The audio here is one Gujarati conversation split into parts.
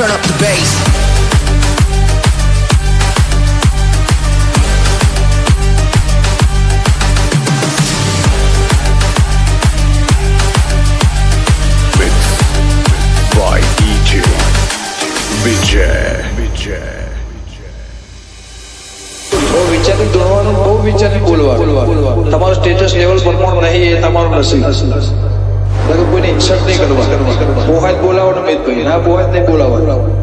turn up the bass. by DJ Vijay. બહુ વિચારી દોડવાનું, બહુ વિચારી બોલવાનું. તમારું સ્ટેટસ લેવલ પ્રમાણ નહીં એ તમારું નસીબ. કોઈને ઇન્સલ્ટ નહીં કરવા. પોહાજ બોલાવવાનું મેં કહ્યું, ના પોહાજ નહીં બોલાવવાનું.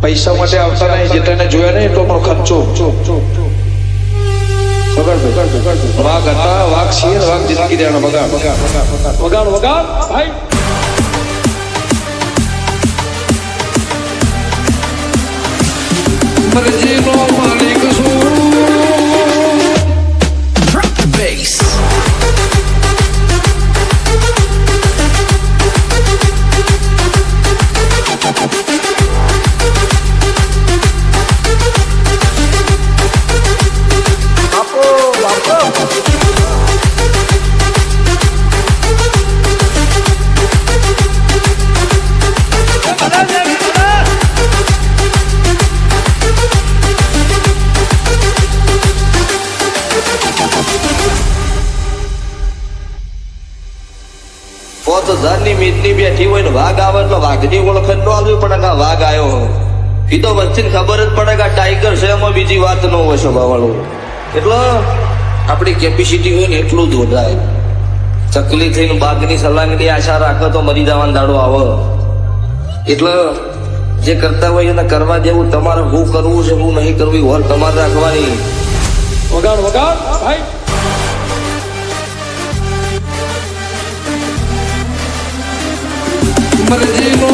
પૈસા માટે આવતા નહીં, જેટલાને જોયા નહીં એટલો પણ ખર્ચો. વાઘ હતા, વાઘ છીએ, વાઘ જિંદગી દેવાનો. વગાડ ભાઈ. મરજીનો માલિક છું. Drop the bass. ની મીટની બેઠી હોય ને વાઘ આવે એટલે વાઘની ઓળખ ન આવવી પડે કે વાઘ આવ્યો. એ તો વચ્ચે ખબર જ પડે કે આ ટાઈગર છે, એમાં બીજી વાત ન હોય સ્વભાવવાળું. એટલે આપણી કેપેસિટી હોય ને એટલું જ વધારે. ચકલી થઈને બાઘની સલાંગની આશા રાખે તો મરી જવાનો દાડો આવે. એટલે જે કરતા હોય એને કરવા દેવું. તમારે શું કરવું છે શું નહીં કરવું હોર તમારે રાખવાની. વગાડ ભાઈ. મરજીનો